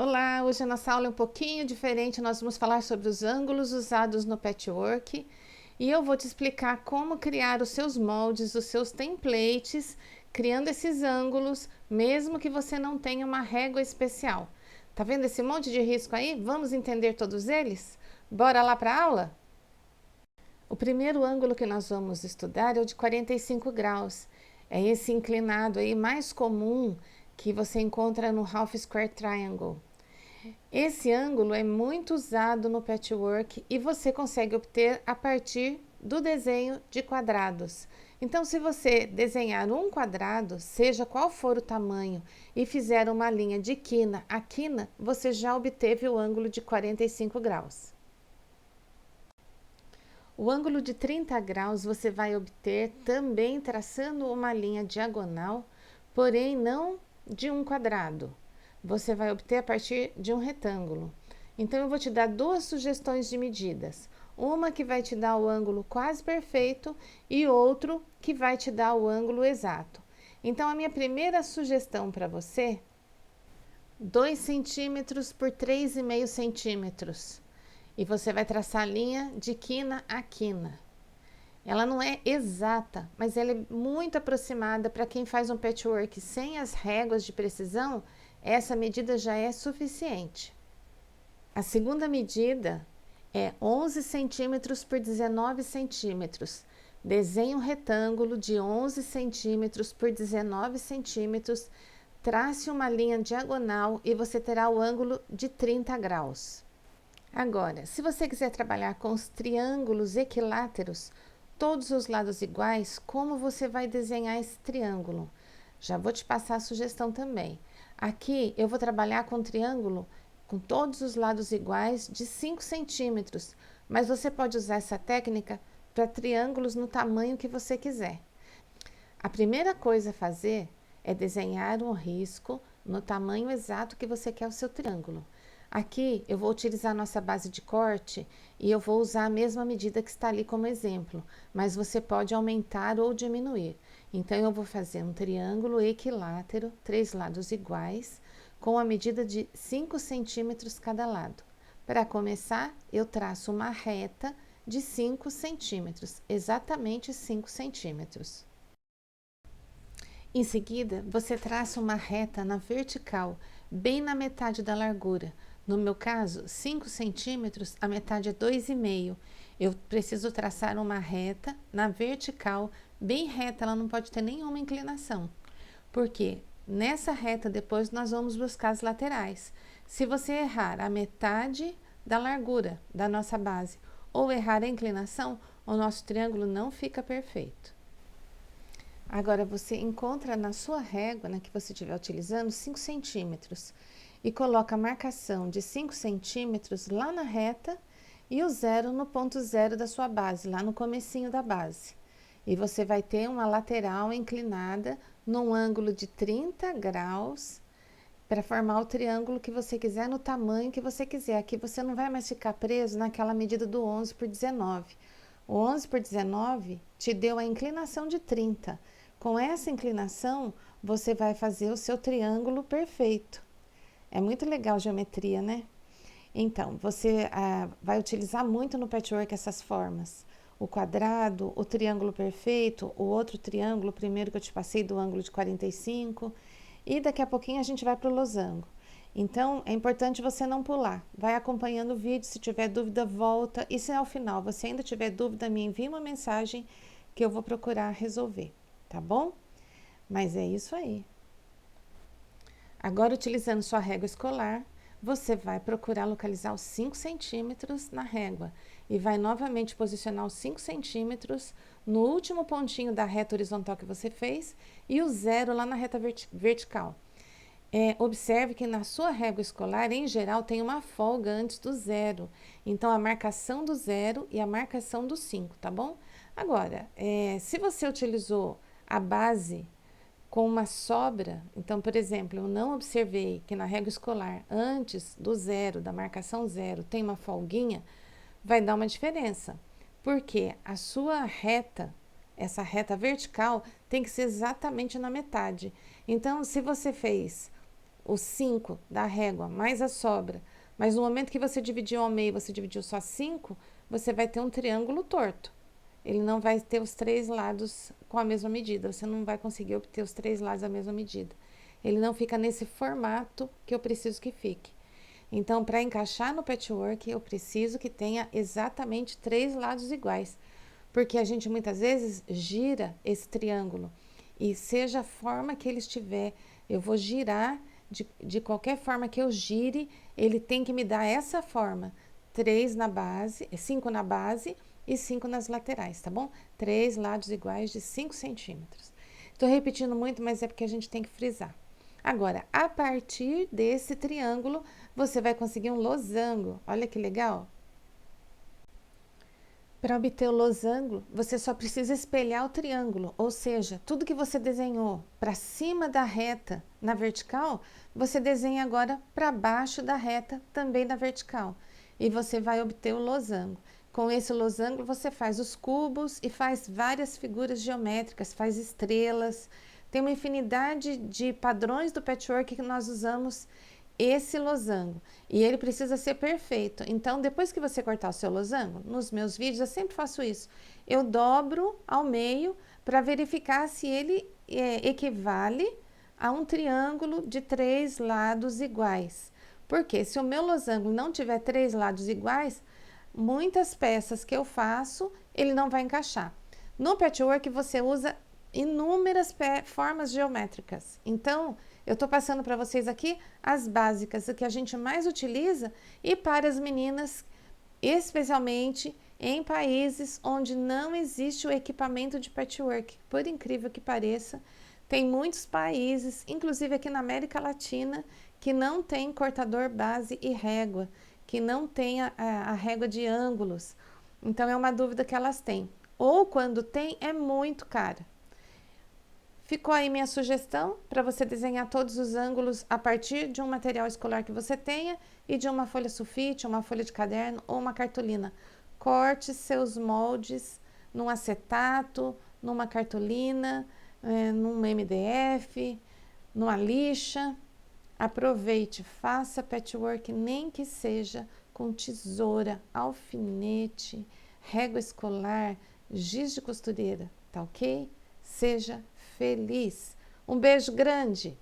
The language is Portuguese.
Olá, hoje a nossa aula é um pouquinho diferente, nós vamos falar sobre os ângulos usados no patchwork e eu vou te explicar como criar os seus moldes, os seus templates, criando esses ângulos, mesmo que você não tenha uma régua especial. Tá vendo esse monte de risco aí? Vamos entender todos eles? Bora lá para a aula? O primeiro ângulo que nós vamos estudar é o de 45 graus. É esse inclinado aí mais comum que você encontra no Half Square Triangle. Esse ângulo é muito usado no patchwork e você consegue obter a partir do desenho de quadrados. Então, se você desenhar um quadrado, seja qual for o tamanho, e fizer uma linha de quina a quina, você já obteve o ângulo de 45 graus. O ângulo de 30 graus você vai obter também traçando uma linha diagonal, porém não de um quadrado. Você vai obter a partir de um retângulo. Então, eu vou te dar duas sugestões de medidas. Uma que vai te dar o ângulo quase perfeito e outro que vai te dar o ângulo exato. Então, a minha primeira sugestão para você, 2 centímetros por 3,5 centímetros. E você vai traçar a linha de quina a quina. Ela não é exata, mas ela é muito aproximada para quem faz um patchwork sem as réguas de precisão, essa medida já é suficiente. A segunda medida é 11 centímetros por 19 centímetros. Desenhe um retângulo de 11 centímetros por 19 centímetros, trace uma linha diagonal e você terá o ângulo de 30 graus. Agora, se você quiser trabalhar com os triângulos equiláteros, todos os lados iguais, como você vai desenhar esse triângulo? Já vou te passar a sugestão também. Aqui eu vou trabalhar com um triângulo com todos os lados iguais de 5 centímetros, mas você pode usar essa técnica para triângulos no tamanho que você quiser. A primeira coisa a fazer é desenhar um risco no tamanho exato que você quer o seu triângulo. Aqui eu vou utilizar a nossa base de corte e eu vou usar a mesma medida que está ali como exemplo, mas você pode aumentar ou diminuir. Então, eu vou fazer um triângulo equilátero, 3 lados iguais, com a medida de 5 centímetros cada lado. Para começar, eu traço uma reta de 5 centímetros, exatamente 5 centímetros. Em seguida, você traça uma reta na vertical, bem na metade da largura. No meu caso, 5 centímetros, a metade é 2,5. Eu preciso traçar uma reta na vertical, bem reta, ela não pode ter nenhuma inclinação. Porque nessa reta depois nós vamos buscar as laterais. Se você errar a metade da largura da nossa base ou errar a inclinação, o nosso triângulo não fica perfeito. Agora, você encontra na sua régua, que você estiver utilizando, 5 centímetros e coloca a marcação de 5 centímetros lá na reta e o zero no ponto zero da sua base, lá no comecinho da base. E você vai ter uma lateral inclinada num ângulo de 30 graus para formar o triângulo que você quiser, no tamanho que você quiser. Aqui você não vai mais ficar preso naquela medida do 11 por 19. O 11 por 19 te deu a inclinação de 30. Com essa inclinação, você vai fazer o seu triângulo perfeito. É muito legal a geometria, né? Então, você vai utilizar muito no patchwork essas formas. O quadrado, o triângulo perfeito, o outro triângulo, o primeiro que eu te passei do ângulo de 45. E daqui a pouquinho a gente vai para o losango. Então, é importante você não pular. Vai acompanhando o vídeo, se tiver dúvida, volta. E se ao final você ainda tiver dúvida, me envie uma mensagem que eu vou procurar resolver, tá bom? Mas é isso aí. Agora, utilizando sua régua escolar, você vai procurar localizar os 5 centímetros na régua e vai novamente posicionar os 5 centímetros no último pontinho da reta horizontal que você fez e o zero lá na reta vertical. Observe que na sua régua escolar, em geral, tem uma folga antes do zero. Então, a marcação do zero e a marcação do 5, tá bom? Agora, se você utilizou a base com uma sobra, então, por exemplo, eu não observei que na régua escolar, antes do zero, da marcação zero, tem uma folguinha, vai dar uma diferença. Porque a sua reta, essa reta vertical, tem que ser exatamente na metade. Então, se você fez os 5 da régua, mais a sobra, mas no momento que você dividiu ao meio, você dividiu só 5, você vai ter um triângulo torto. Ele não vai ter os 3 lados com a mesma medida, você não vai conseguir obter os 3 lados da mesma medida. Ele não fica nesse formato que eu preciso que fique. Então, para encaixar no patchwork, eu preciso que tenha exatamente 3 lados iguais, porque a gente muitas vezes gira esse triângulo e seja a forma que ele estiver, eu vou girar de qualquer forma que eu gire, ele tem que me dar essa forma, 3 na base, 5 na base e 5 nas laterais, tá bom? 3 lados iguais de 5 centímetros. Estou repetindo muito, mas é porque a gente tem que frisar. Agora, a partir desse triângulo, você vai conseguir um losango. Olha que legal! Para obter o losango, você só precisa espelhar o triângulo, ou seja, tudo que você desenhou para cima da reta na vertical, você desenha agora para baixo da reta também na vertical. E você vai obter o losango. Com esse losango, você faz os cubos e faz várias figuras geométricas, faz estrelas. Tem uma infinidade de padrões do patchwork que nós usamos esse losango, e ele precisa ser perfeito. Então, depois que você cortar o seu losango, nos meus vídeos eu sempre faço isso. Eu dobro ao meio para verificar se ele equivale a um triângulo de 3 lados iguais. Porque se o meu losango não tiver 3 lados iguais, muitas peças que eu faço, ele não vai encaixar. No patchwork você usa inúmeras formas geométricas. Então, eu estou passando para vocês aqui as básicas, o que a gente mais utiliza, e para as meninas, especialmente em países onde não existe o equipamento de patchwork. Por incrível que pareça, tem muitos países, inclusive aqui na América Latina, que não tem cortador base e régua, que não tem a régua de ângulos. Então, é uma dúvida que elas têm. Ou quando tem, é muito cara. Ficou aí minha sugestão para você desenhar todos os ângulos a partir de um material escolar que você tenha e de uma folha sulfite, uma folha de caderno ou uma cartolina. Corte seus moldes num acetato, numa cartolina, num MDF, numa lixa. Aproveite, faça patchwork, nem que seja com tesoura, alfinete, régua escolar, giz de costureira, tá ok? Seja feliz. Um beijo grande!